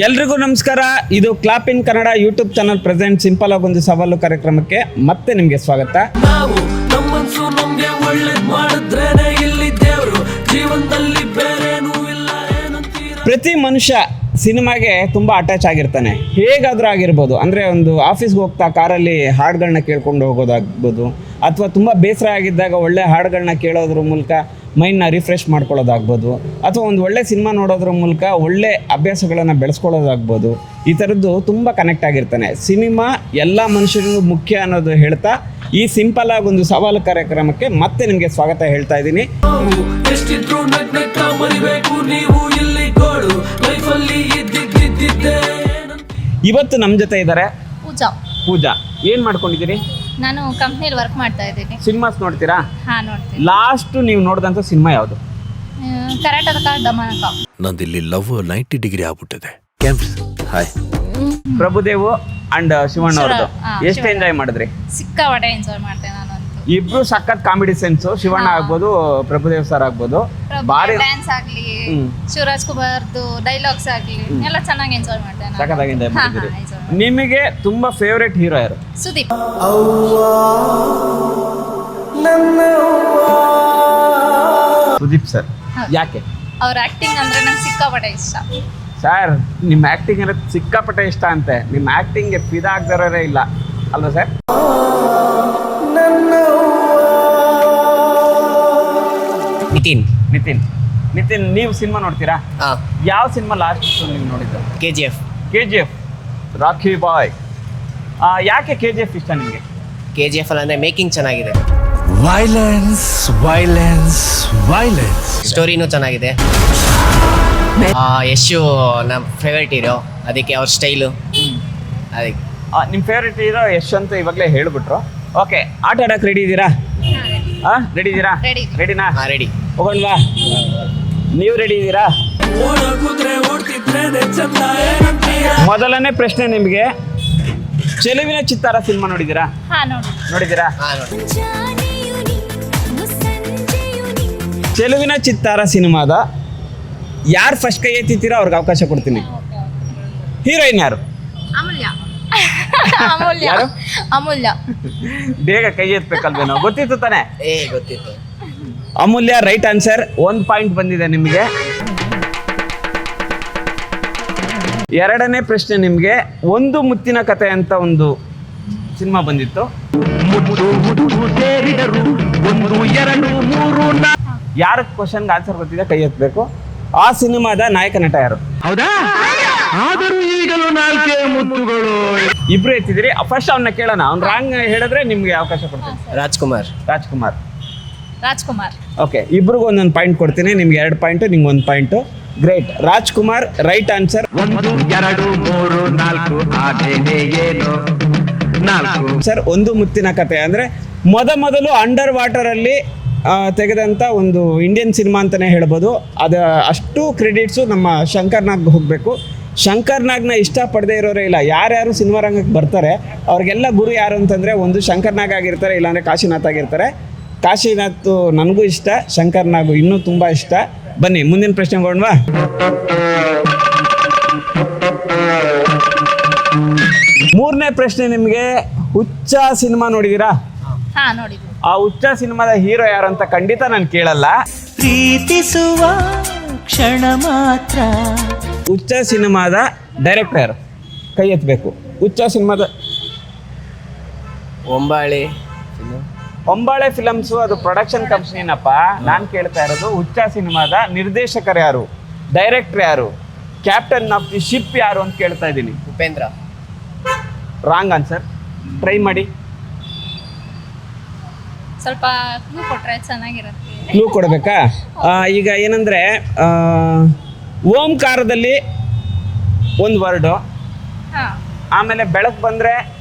ಎಲ್ರಿಗೂ ನಮಸ್ಕಾರ. ಇದು clap in Kannada YouTube channel present simple ಆಗಿ ಒಂದು ಸವಾಲು ಕಾರ್ಯಕ್ರಮಕ್ಕೆ ಮತ್ತೆ ನಿಮಗೆ ಸ್ವಾಗತ. ನಾವು ನಮ್ಮನ್ಸು ನಮ್ಗೆ ಒಳ್ಳೇದ್ ಮಾಡಿದ್ರೇನೆ ಇಲ್ಲಿ ದೇವ್ರು, ಜೀವನದಲ್ಲಿ ಬೇರೇನೂ ಇಲ್ಲ ಏನಂತೀರ. ಪ್ರತಿ ಮನುಷ್ಯ ಸಿನಿಮಾಗೆ ತುಂಬ ಅಟ್ಯಾಚ್ ಆಗಿರ್ತಾನೆ, ಹೇಗಾದರೂ ಆಗಿರ್ಬೋದು. ಅಂದರೆ ಒಂದು ಆಫೀಸ್ಗೆ ಹೋಗ್ತಾ ಕಾರಲ್ಲಿ ಹಾಡುಗಳನ್ನ ಕೇಳ್ಕೊಂಡು ಹೋಗೋದಾಗ್ಬೋದು, ಅಥವಾ ತುಂಬ ಬೇಸರ ಆಗಿದ್ದಾಗ ಒಳ್ಳೆ ಹಾಡುಗಳನ್ನ ಕೇಳೋದ್ರ ಮೂಲಕ ಮೈಂಡ್ನ ರಿಫ್ರೆಶ್ ಮಾಡ್ಕೊಳ್ಳೋದಾಗ್ಬೋದು, ಅಥವಾ ಒಂದು ಒಳ್ಳೆ ಸಿನಿಮಾ ನೋಡೋದ್ರ ಮೂಲಕ ಒಳ್ಳೆ ಅಭ್ಯಾಸಗಳನ್ನು ಬೆಳೆಸ್ಕೊಳ್ಳೋದಾಗ್ಬೋದು. ಈ ಥರದ್ದು ತುಂಬ ಕನೆಕ್ಟ್ ಆಗಿರ್ತಾನೆ. ಸಿನಿಮಾ ಎಲ್ಲ ಮನುಷ್ಯರಿಗೂ ಮುಖ್ಯ ಅನ್ನೋದು ಹೇಳ್ತಾ ಈ ಸಿಂಪಲ್ ಆಗಿ ಒಂದು ಸವಾಲು ಕಾರ್ಯಕ್ರಮಕ್ಕೆ ಮತ್ತೆ ನಿಮಗೆ ಸ್ವಾಗತ ಹೇಳ್ತಾ ಇದ್ದೀನಿ. ಎಷ್ಟಿದ್ರು ನಗ್ನಗ್ತಾ ಮರಿಬೇಕು ನೀವು ಇಲ್ಲಿ ಗೋಡು ಲೈಫಲ್ಲಿ ಇದ್ದಿದ್ದಿದ್ದೆ. ಇವತ್ತು ನಮ್ಮ ಜೊತೆ ಇದ್ದಾರೆ ಪೂಜಾ. ಏನು ಮಾಡ್ಕೊಂಡಿದ್ದೀರಿ? ನಾನು ಕಂಪ್ನಿಲಿ ವರ್ಕ್ ಮಾಡ್ತಾ ಇದ್ದೀನಿ. ಸಿನಿಮಾಸ್ ನೋಡ್ತೀರಾ? ಹಾಂ, ನೋಡ್ತೀನಿ. ಲಾಸ್ಟ್ ನೀವು ನೋಡಿದಂಥ ಸಿನಿಮಾ ಯಾವುದು? ಕರ್ನಾಟಕ ದಮನಕ. ನಂದಿಲ್ಲಿ ಲವ್ 90 ಡಿಗ್ರಿ ಆಗ್ಬಿಟ್ಟಿದೆ. ಹಾಯ್, ಪ್ರಭುದೇವು ಅಂಡ್ ಶಿವಣ್ಣ ಅವ್ರದ್ದು ಹಾ, ಎಷ್ಟು ಶಿವಣ್ಣ. ಎಂಜಾಯ್ ಮಾಡಿದ್ರಿ? ಸಿಕ್ಕಾಪಟ್ಟೆ ಎಂಜಾಯ್ ಮಾಡ್ತೇನೆ ನಾನಂತೂ. ಇಬ್ರು ಸಖತ್ ಕಾಮಿಡಿ ಸೆನ್ಸು. ಶಿವಣ್ಣ ಆಗ್ಬೋದು, ಪ್ರಭುದೇವ್ ಸರ್ ಆಗ್ಬೋದು. ಭಾರಿ ಡ್ಯಾನ್ಸ್ ಆಗ್ಲಿ, ಹ್ಮ್. ಶಿವರಾಜ್ ಕುಮಾರ್ದು ಡೈಲಾಗ್ಸ್ ಆಗ್ಲಿ, ಎಲ್ಲ ಚೆನ್ನಾಗಿ ಎಂಜಾಯ್ ಮಾಡ್ತೇನೆ ನಾನು. ಸಖತ್ತಾಗಿ ಎಂಜಾಯ್ ಹಾ, ಮಾಡಿದ್ರಿ. ಹಾ, enjoy ಮಾಡ್ತೀನಿ. ನಿಮಗೆ ತುಂಬಾ ಫೇವ್ರೆಟ್ ಹೀರೋ ಯಾರು? ಸುದೀಪ್. ಸುದೀಪ್ ಸರ್. ಹೌದು. ಯಾಕೆ ಅವ್ರ ಆಕ್ಟಿಂಗ್ ಅಂದ್ರೆ ನಂಗೆ ಸಿಕ್ಕಾಪಟ್ಟೆ ಇಷ್ಟ. ಸರ್? ನಿಮ್ಮ ಆಕ್ಟಿಂಗ್ ಅಂದ್ರೆ ಸಿಕ್ಕಾಪಟ್ಟೆ ಇಷ್ಟ ಅಂತೆ. ನಿಮ್ಮ ಆಕ್ಟಿಂಗ್ಗೆ ಫಿದಾ ಆಗದವರೇ ಇಲ್ಲ ಅಲ್ವಾ ಸರ್? ನಿತಿನ್. ನಿತಿನ್, ನೀವು ಸಿನಿಮಾ ನೋಡ್ತೀರಾ? ಹಾಂ, ಯಾವ ಸಿನಿಮಾ ಲಾಸ್ಟ್ ನೀವು ನೋಡಿದ್ದು? KGF. KGF, ರಾಖಿ ಬಾಯ್. ಯಾಕೆ KGF ಇಷ್ಟ ನಿಮಗೆ? KGF ಅಲ್ಲಿ ಅಂದರೆ ಮೇಕಿಂಗ್ ಚೆನ್ನಾಗಿದೆ, ವೈಲೆನ್ಸ್ ವೈಲೆನ್ಸ್ ವೈಲೆನ್ಸ್. ಸ್ಟೋರಿನೂ ಚೆನ್ನಾಗಿದೆ. ಯಶು ನಮ್ಮ ಫೇವ್ರೇಟ್ ಹೀರೋ, ಅದಕ್ಕೆ ಅವ್ರ ಸ್ಟೈಲು ಅದಕ್ಕೆ. ನಿಮ್ಮ ಫೇವ್ರೆಟ್ ಹೀರೋ ಯಶ್ ಅಂತ ಇವಾಗಲೇ ಹೇಳ್ಬಿಟ್ರು. ಓಕೆ, ಆಟ ಆಡಕ್ಕೆ ರೆಡಿ ಇದ್ದೀರಾ? ರೆಡಿ ಇದ್ದೀರಾ? Ready. ರೆಡಿನಾ? ಹಾಂ, ರೆಡಿ. ಹೋಗೋಣವಾ? ನೀವು ರೆಡಿ ಇದ್ದೀರಾ? ಓಡ ಕುದ್ರೆ ಓಡ್ತಿದ್ರೇನೆ ಚಂದ ಏನಂತೀರ. ಮೊದಲನೇ ಪ್ರಶ್ನೆ ನಿಮಗೆ, ಚೆಲುವಿನ ಚಿತ್ತಾರ ಸಿನಿಮಾ ನೋಡಿದ್ದೀರಾ? ಹಾ, ನೋಡಿ. ನೋಡಿದ್ದೀರಾ? ಹಾಂ, ನೋಡಿ. ಚೆಲುವಿನ ಚಿತ್ತಾರ ಸಿನಿಮಾದ ಯಾರು ಫಸ್ಟ್ ಕೈ ಎತ್ತಿದ್ದೀರಾ ಅವ್ರಿಗೆ ಅವಕಾಶ ಕೊಡ್ತೀನಿ. ಹೀರೋಯಿನ್ ಯಾರು? ಅಮೂಲ್ಯ. ಅಮೂಲ್ಯ. ಯಾರು? ಅಮೂಲ್ಯ. ಬೇಗ ಕೈ ಎತ್ತಬೇಕಲ್ವೇನೋ, ಗೊತ್ತಿತ್ತು ತಾನೆ? ಗೊತ್ತಿತ್ತು. ಅಮೂಲ್ಯ ರೈಟ್ ಆನ್ಸರ್. 1 ಪಾಯಿಂಟ್ ಬಂದಿದೆ ನಿಮಗೆ. ಎರಡನೇ ಪ್ರಶ್ನೆ ನಿಮಗೆ, ಒಂದು ಮುತ್ತಿನ ಕತೆ ಅಂತ ಒಂದು ಸಿನಿಮಾ ಬಂದಿತ್ತು. ಯಾರ ಕ್ವಶನ್ಗೆ ಆನ್ಸರ್ ಗೊತ್ತಿದೆ ಕೈ ಎತ್ತಬೇಕು. ಆ ಸಿನಿಮಾದ ನಾಯಕ ನಟ ಯಾರು? ಇಬ್ರು ಎತ್ತಿದಿರಿ. ಫಸ್ಟ್ ಅವನ್ನ ಕೇಳೋಣ. ಅವ್ನು ರಾಂಗ್ ಹೇಳಿದ್ರೆ ನಿಮ್ಗೆ ಅವಕಾಶ ಕೊಡ್ತೀನಿ. ರಾಜ್ಕುಮಾರ್. ರಾಜ್ಕುಮಾರ್. ಓಕೆ, ಇಬ್ರಿಗೂ ಒಂದೊಂದು ಪಾಯಿಂಟ್ ಕೊಡ್ತೀನಿ. ನಿಮ್ಗೆ 2 ಪಾಯಿಂಟು, ನಿಮ್ಗೆ 1 point. Great. Rajkumar right answer. 1 2 3 4 ಆದೇನೆ ಏನು 4. ಸರ್, ಒಂದು ಮುತ್ತಿನ ಕತೆ ಅಂದರೆ ಮೊದಲು ಅಂಡರ್ ವಾಟರಲ್ಲಿ ತೆಗೆದಂಥ ಒಂದು ಇಂಡಿಯನ್ ಸಿನಿಮಾ ಅಂತಲೇ ಹೇಳ್ಬೋದು. ಅದು ಅಷ್ಟು ಕ್ರೆಡಿಟ್ಸು ನಮ್ಮ ಶಂಕರ್ ನಾಗ್ ಹೋಗಬೇಕು. ಶಂಕರ್ ನಾಗ್ನ ಇಷ್ಟಪಡದೇ ಇರೋರೇ ಇಲ್ಲ. ಯಾರ್ಯಾರು ಸಿನಿಮಾ ರಂಗಕ್ಕೆ ಬರ್ತಾರೆ ಅವ್ರಿಗೆಲ್ಲ ಗುರು ಯಾರು ಅಂತಂದರೆ ಒಂದು ಶಂಕರ್ ನಾಗ್ ಆಗಿರ್ತಾರೆ, ಇಲ್ಲಾಂದರೆ ಕಾಶಿನಾಥ್ ಆಗಿರ್ತಾರೆ. ಕಾಶಿನಾಥ್ ನನಗೂ ಇಷ್ಟ, ಶಂಕರ್ ನಾಗು ಇನ್ನೂ ತುಂಬ ಇಷ್ಟ. ಬನ್ನಿ ಮುಂದಿನ ಪ್ರಶ್ನೆ ಕೊಡೋಣವಾ? ಮೂರನೇ ಪ್ರಶ್ನೆ ನಿಮಗೆ, ಹುಚ್ಚ ಸಿನಿಮಾ ನೋಡಿದ್ದೀರಾ? ಹಾ, ನೋಡಿದ್ವಿ. ಆ ಹುಚ್ಚ ಸಿನಿಮಾದ ಹೀರೋ ಯಾರು ಅಂತ ಖಂಡಿತ ನಾನು ಕೇಳಲ್ಲ. ಪ್ರೀತಿಸುವ ಕ್ಷಣ ಮಾತ್ರ. ಹುಚ್ಚ ಸಿನಿಮಾದ ಡೈರೆಕ್ಟರ್ ಯಾರು? ಕೈ ಎತ್ತಬೇಕು. ಹುಚ್ಚ ಸಿನಿಮಾದ ಹೊಂಬಾಳೆ ಫಿಲಮ್ಸು, ಅದು ಪ್ರೊಡಕ್ಷನ್ ಕಂಪ್ನಿನಪ್ಪ. ನಾನು ಕೇಳ್ತಾ ಇರೋದು ಹುಚ್ಚ ಸಿನಿಮಾದ ನಿರ್ದೇಶಕರು ಯಾರು, ಡೈರೆಕ್ಟರ್ ಯಾರು, ಕ್ಯಾಪ್ಟನ್ ಆಫ್ ದಿ ಶಿಪ್ ಯಾರು ಅಂತ ಕೇಳ್ತಾ ಇದ್ದೀನಿ. ಉಪೇಂದ್ರ. Wrong answer. ಟ್ರೈ ಮಾಡಿ. ಸ್ವಲ್ಪ ಕ್ಲೂ ಕೊಟ್ರೆ ಚೆನ್ನಾಗಿರುತ್ತೆ. ಕ್ಲೂ ಕೊಡಬೇಕಾ? ಈಗ ಏನಂದರೆ, ಓಂಕಾರದಲ್ಲಿ ಒಂದು ವರ್ಡು, ಹಾ. ಆಮೇಲೆ ಬೆಳಕು ಬಂದರೆ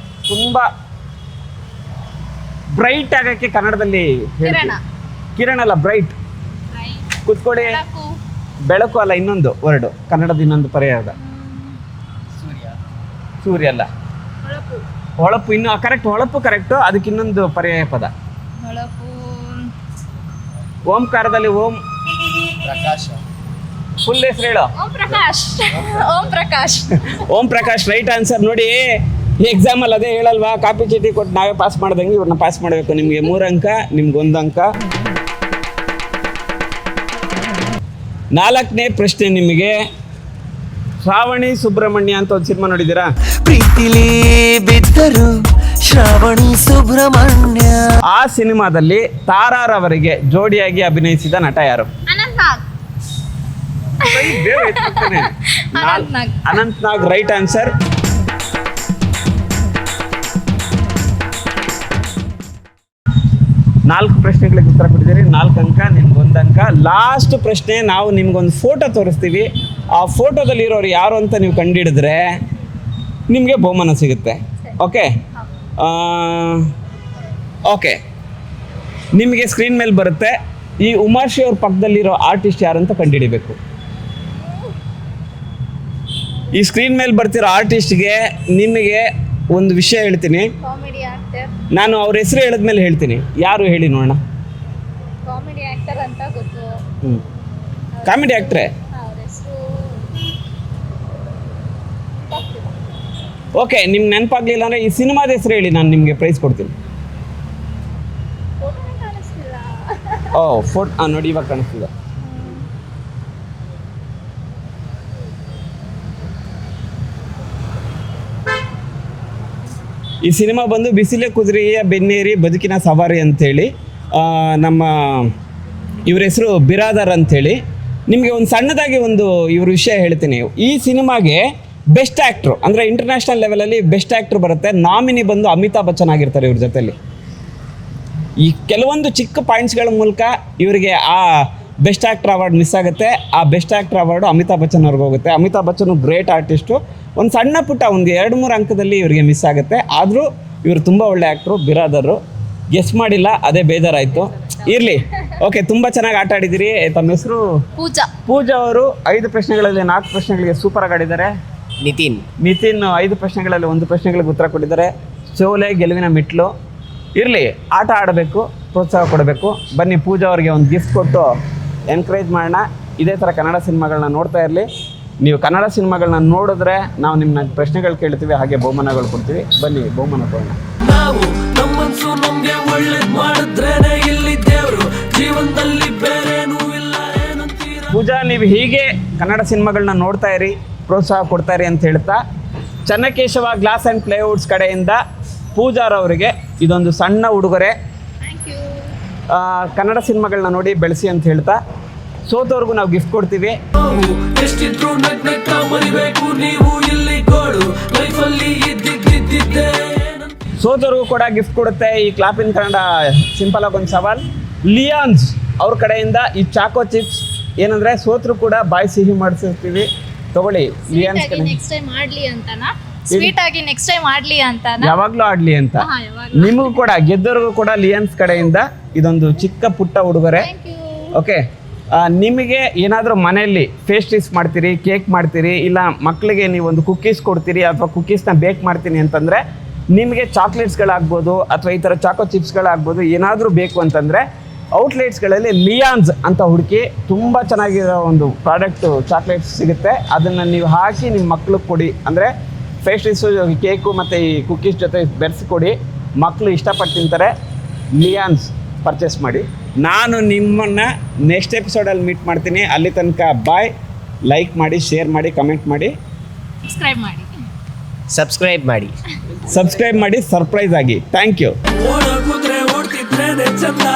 ತುಂಬ ಬ್ರೈಟ್ ಆಗೋಕ್ಕೆ ಕನ್ನಡದಲ್ಲಿ ಕಿರಣ. ಕಿರಣ ಅಲ್ಲ, ಬ್ರೈಟ್. ಕೂತ್ಕೊಳ್ಳಿ. ಬೆಳಕು ಅಲ್ಲ, ಇನ್ನೊಂದು ವರ್ಡು ಕನ್ನಡದ ಇನ್ನೊಂದು ಪರ್ಯಾಯ. ಸೂರ್ಯ ಅಲ್ಲ, ಹೊಳಪು. ಇನ್ನು ಕರೆಕ್ಟ್, ಹೊಳಪು ಕರೆಕ್ಟು. ಅದಕ್ಕೆ ಇನ್ನೊಂದು ಪರ್ಯಾಯ ಪದ. ಹೊಳಪು. ಓಂಕಾರದಲ್ಲಿ ಓಂ ಪ್ರಕಾಶ. ಫುಲ್ ಹೆಸರು ಹೇಳು. ಓಂ ಪ್ರಕಾಶ್. ಓಂ ಪ್ರಕಾಶ್. Om Prakash right answer. ನೋಡಿ ಈ ಎಕ್ಸಾಮಲ್ಲಿ ಅದೇ ಹೇಳಲ್ವಾ, ಕಾಪಿ ಚೀಟಿ ಕೊಟ್ಟು ನಾವೇ ಪಾಸ್ ಮಾಡ್ದಂಗೆ ಇವ್ರನ್ನ ಪಾಸ್ ಮಾಡಬೇಕು. ನಿಮಗೆ 3 ಅಂಕ, ನಿಮ್ಗೆ 1 ಅಂಕ. 4ನೇ ಪ್ರಶ್ನೆ ನಿಮಗೆ. ಶ್ರಾವಣಿ ಸುಬ್ರಹ್ಮಣ್ಯ ಅಂತ ಒಂದು ಸಿನಿಮಾ ನೋಡಿದ್ದೀರಾ? ಪ್ರೀತಿಲಿ ಬಿದ್ದರು ಶ್ರಾವಣಿ ಸುಬ್ರಹ್ಮಣ್ಯ. ಆ ಸಿನಿಮಾದಲ್ಲಿ ತಾರಾರವರಿಗೆ ಜೋಡಿಯಾಗಿ ಅಭಿನಯಿಸಿದ ನಟ ಯಾರು? ಅನಂತ್ನಾಗ್. ಅನಂತ್ನಾಗ್. Anant Nag right answer. ನಾಲ್ಕು ಪ್ರಶ್ನೆಗಳಿಗೆ ಉತ್ತರ ಕೊಟ್ಟಿದ್ದೀರಿ, 4 ಅಂಕ, ನಿಮ್ಗೆ 1 ಅಂಕ. ಲಾಸ್ಟ್ ಪ್ರಶ್ನೆ, ನಾವು ನಿಮ್ಗೊಂದು ಫೋಟೋ ತೋರಿಸ್ತೀವಿ. ಆ ಫೋಟೋದಲ್ಲಿ ಇರೋರು ಯಾರು ಅಂತ ನೀವು ಕಂಡುಹಿಡಿದ್ರೆ ನಿಮಗೆ ಬಹುಮಾನ ಸಿಗುತ್ತೆ. ಓಕೆ ಓಕೆ, ನಿಮಗೆ ಸ್ಕ್ರೀನ್ ಮೇಲೆ ಬರುತ್ತೆ. ಈ ಉಮಾಶ್ರೀ ಅವ್ರ ಪಕ್ಕದಲ್ಲಿರೋ ಆರ್ಟಿಸ್ಟ್ ಯಾರು ಅಂತ ಕಂಡುಹಿಡಿಬೇಕು. ಈ ಸ್ಕ್ರೀನ್ ಮೇಲೆ ಬರ್ತಿರೋ ಆರ್ಟಿಸ್ಟ್ಗೆ ನಿಮಗೆ ಒಂದು ವಿಷಯ ಹೇಳ್ತೀನಿ. Comedy actor. ನಾನು ಅವ್ರ ಹೆಸರು ಹೇಳಿದ್ಮೇಲೆ ಹೇಳ್ತೀನಿ. ಯಾರು ಹೇಳಿ ನೋಡೋಣ. ಕಾಮಿಡಿ ಆಕ್ಟರ್ ಅಂತ ಗೊತ್ತು. ಕಾಮಿಡಿ ಆಕ್ಟ್ರೆ. ಅವ್ರ ಹೆಸರು ಓಕೆ, ನಿಮ್ಗೆ ನೆನಪಾಗ್ಲಿಲ್ಲ ಅಂದರೆ ಈ ಸಿನಿಮಾದ ಹೆಸರು ಹೇಳಿ, ನಾನು ನಿಮಗೆ ಪ್ರೈಸ್ ಕೊಡ್ತೀನಿ. ಫೋಟೋನೇ ಕಾಣಿಸ್ತಿಲ್ಲ. ಫೋಟೋ ನೋಡಿ, ಇವಾಗ ಕಾಣಿಸ್ತಿದೆ. ಈ ಸಿನಿಮಾ ಬಂದು ಬಿಸಿಲೆ ಕುದುರೆಯ ಬೆನ್ನೇರಿ ಬದುಕಿನ ಸವಾರಿ ಅಂಥೇಳಿ. ನಮ್ಮ ಇವ್ರ ಹೆಸರು ಬಿರಾದರ್ ಅಂಥೇಳಿ. ನಿಮಗೆ ಒಂದು ಸಣ್ಣದಾಗಿ ಒಂದು ಇವ್ರ ವಿಷಯ ಹೇಳ್ತೀನಿ. ಈ ಸಿನಿಮಾಗೆ ಬೆಸ್ಟ್ ಆ್ಯಕ್ಟ್ರು ಅಂದರೆ ಇಂಟರ್ನ್ಯಾಷನಲ್ ಲೆವೆಲಲ್ಲಿ ಬೆಸ್ಟ್ ಆ್ಯಕ್ಟ್ರು ಬರುತ್ತೆ. ನಾಮಿನಿ ಬಂದು ಅಮಿತಾಬ್ ಬಚ್ಚನ್ ಆಗಿರ್ತಾರೆ ಇವ್ರ ಜೊತೆಲಿ. ಈ ಕೆಲವೊಂದು ಚಿಕ್ಕ ಪಾಯಿಂಟ್ಸ್ಗಳ ಮೂಲಕ ಇವರಿಗೆ ಆ ಬೆಸ್ಟ್ ಆ್ಯಕ್ಟರ್ ಅವಾರ್ಡ್ ಮಿಸ್ ಆಗುತ್ತೆ. ಆ best actor award Amitabh Bachchan ಅವ್ರಿಗೆ ಹೋಗುತ್ತೆ. Amitabh Bachchan great artist. ಒಂದು ಸಣ್ಣ ಪುಟ್ಟ ಒಂದು 2-3 ಅಂಕದಲ್ಲಿ ಇವರಿಗೆ ಮಿಸ್ ಆಗುತ್ತೆ. ಆದರೂ ಇವರು ತುಂಬ ಒಳ್ಳೆ ಆ್ಯಕ್ಟ್ರು. ಬಿರಾದರು ಗೆಸ್ ಮಾಡಿಲ್ಲ, ಅದೇ ಬೇಜಾರಾಯಿತು. ಇರಲಿ, ಓಕೆ, ತುಂಬ ಚೆನ್ನಾಗಿ ಆಟ ಆಡಿದ್ದೀರಿ. ತಮ್ಮ ಹೆಸರು? ಪೂಜಾ. ಪೂಜಾ ಅವರು 5 ಪ್ರಶ್ನೆಗಳಲ್ಲಿ 4 ಪ್ರಶ್ನೆಗಳಿಗೆ ಸೂಪರಾಗಿ ಆಡಿದ್ದಾರೆ. ನಿತಿನ್ 5 ಪ್ರಶ್ನೆಗಳಲ್ಲಿ 1 ಪ್ರಶ್ನೆಗಳಿಗೆ ಉತ್ತರ ಕೊಟ್ಟಿದ್ದಾರೆ. ಸೋಲೆ ಗೆಲುವಿನ ಮೆಟ್ಲು. ಇರಲಿ, ಆಟ ಆಡಬೇಕು, ಪ್ರೋತ್ಸಾಹ ಕೊಡಬೇಕು. ಬನ್ನಿ, ಪೂಜಾ ಅವರಿಗೆ ಒಂದು ಗಿಫ್ಟ್ ಕೊಟ್ಟು ಎನ್ಕರೇಜ್ ಮಾಡೋಣ. ಇದೇ ಥರ ಕನ್ನಡ ಸಿನಿಮಾಗಳನ್ನ ನೋಡ್ತಾ ಇರಲಿ. ನೀವು ಕನ್ನಡ ಸಿನಿಮಾಗಳನ್ನ ನೋಡಿದ್ರೆ ನಾವು ನಿಮ್ಮನ್ನ ಪ್ರಶ್ನೆಗಳು ಕೇಳ್ತೀವಿ, ಹಾಗೆ ಬಹುಮಾನಗಳು ಕೊಡ್ತೀವಿ. ಬನ್ನಿ, ಬಹುಮಾನ ಕೊಡೋಣ. ನಾವು ನಮ್ಮನ್ಸು ನಮ್ಗೆ ಒಳ್ಳೇದ್ ಮಾಡಿದ್ರೇನೆ ಇಲ್ಲಿ ದೇವ್ರು, ಜೀವನದಲ್ಲಿ ಬೇರೇನೂ ಇಲ್ಲ ಏನಂತೀರ. ಪೂಜಾ, ನೀವು ಹೀಗೆ ಕನ್ನಡ ಸಿನಿಮಾಗಳನ್ನ ನೋಡ್ತಾ ಇರಿ, ಪ್ರೋತ್ಸಾಹ ಕೊಡ್ತಾ ಇರಿ ಅಂತ ಹೇಳ್ತಾ, ಚನ್ನಕೇಶವ ಗ್ಲಾಸ್ ಆ್ಯಂಡ್ ಪ್ಲೇವುಡ್ಸ್ ಕಡೆಯಿಂದ ಪೂಜಾರವರಿಗೆ ಇದೊಂದು ಸಣ್ಣ ಉಡುಗೊರೆ. Thank you. ಕನ್ನಡ ಸಿನಿಮಾಗಳನ್ನ ನೋಡಿ ಬೆಳೆಸಿ ಅಂತ ಹೇಳ್ತಾ, ಸೋತವ್ರಿಗೂ ನಾವು ಗಿಫ್ಟ್ ಕೊಡ್ತೀವಿ. ನಾವು ಎಷ್ಟಿದ್ರು ನಗ್ನಗ್ತಾ ಮರಿಬೇಕು, ನೀವು ಇಲ್ಲಿ ಗೋಡು ಲೈಫಲ್ಲಿ ಇದ್ದಿದ್ದಿದ್ದೆ. ಸೋತವ್ರಿಗೂ ಕೂಡ ಗಿಫ್ಟ್ ಕೊಡುತ್ತೆ ಈ ಕ್ಲಾಪ್ ಇನ್ ಕನ್ನಡ ಸಿಂಪಲ್ ಆಗಿ ಒಂದು ಸವಾಲ್. ಲಿಯಾನ್ಸ್ ಅವ್ರ ಕಡೆಯಿಂದ ಈ ಚಾಕೋ ಚಿಪ್ಸ್ ಏನಂದರೆ ಸೋತರು ಕೂಡ ಬಾಯಿ ಸಿಹಿ ಮಾಡಿಸಿರ್ತೀವಿ, ತಗೊಳ್ಳಿ. ಲಿಯಾನ್ಸ್ ಕಡೆ ನೆಕ್ಸ್ಟ್ ಟೈಮ್ ಮಾಡ್ಲಿ ಅಂತನಾ? ಸ್ವೀಟ್ ಆಗಿ ನೆಕ್ಸ್ಟ್ ಟೈಮ್ ಮಾಡ್ಲಿ ಅಂತನಾ? ಯಾವಾಗಲೂ ಆಡಲಿ ಅಂತ. ನಿಮಗೂ ಕೂಡ, ಗೆದ್ದವ್ರಿಗೂ ಕೂಡ ಲಿಯಾನ್ಸ್ ಕಡೆಯಿಂದ ಇದೊಂದು ಚಿಕ್ಕ ಪುಟ್ಟ ಉಡುಗೊರೆ. ಓಕೆ, ನಿಮಗೆ ಏನಾದರೂ ಮನೆಯಲ್ಲಿ ಪೇಸ್ಟ್ರೀಸ್ ಮಾಡ್ತೀರಿ, ಕೇಕ್ ಮಾಡ್ತೀರಿ, ಇಲ್ಲ ಮಕ್ಕಳಿಗೆ ನೀವೊಂದು ಕುಕ್ಕೀಸ್ ಕೊಡ್ತೀರಿ, ಅಥವಾ ಕುಕ್ಕೀಸ್ನ ಬೇಕ್ ಮಾಡ್ತೀನಿ ಅಂತಂದರೆ, ನಿಮಗೆ ಚಾಕ್ಲೇಟ್ಸ್ಗಳಾಗ್ಬೋದು ಅಥವಾ ಈ ಥರ ಚಾಕೋ ಚಿಪ್ಸ್ಗಳಾಗ್ಬೋದು, ಏನಾದರೂ ಬೇಕು ಅಂತಂದರೆ ಔಟ್ಲೆಟ್ಸ್ಗಳಲ್ಲಿ ಲಿಯಾನ್ಸ್ ಅಂತ ಹುಡುಕಿ ತುಂಬ ಚೆನ್ನಾಗಿರೋ ಒಂದು ಪ್ರಾಡಕ್ಟು ಚಾಕ್ಲೇಟ್ಸ್ ಸಿಗುತ್ತೆ. ಅದನ್ನು ನೀವು ಹಾಕಿ ನಿಮ್ಮ ಮಕ್ಳಿಗೆ ಕೊಡಿ. ಅಂದರೆ ಪೇಸ್ಟ್ರೀಸು, ಕೇಕು ಮತ್ತು ಈ ಕುಕ್ಕೀಸ್ ಜೊತೆ ಬೆರೆಸಿಕೊಡಿ, ಮಕ್ಕಳು ಇಷ್ಟಪಟ್ಟು ತಿಂತಾರೆ. ಲಿಯಾನ್ಸ್ ಪರ್ಚೇಸ್ ಮಾಡಿ. ನಾನು ನಿಮ್ಮನ್ನು ನೆಕ್ಸ್ಟ್ ಎಪಿಸೋಡಲ್ಲಿ ಮೀಟ್ ಮಾಡ್ತೀನಿ. ಅಲ್ಲಿ ತನಕ ಬಾಯ್. ಲೈಕ್ ಮಾಡಿ, ಶೇರ್ ಮಾಡಿ, ಕಮೆಂಟ್ ಮಾಡಿ, ಸಬ್ಸ್ಕ್ರೈಬ್ ಮಾಡಿ. ಸಬ್ಸ್ಕ್ರೈಬ್ ಮಾಡಿ, ಸರ್ಪ್ರೈಸ್ ಆಗಿ. Thank you. ಓಡ ಕುದ್ರೆ ಓಡ್ತಿದ್ರೇನೆ ಚಂದ.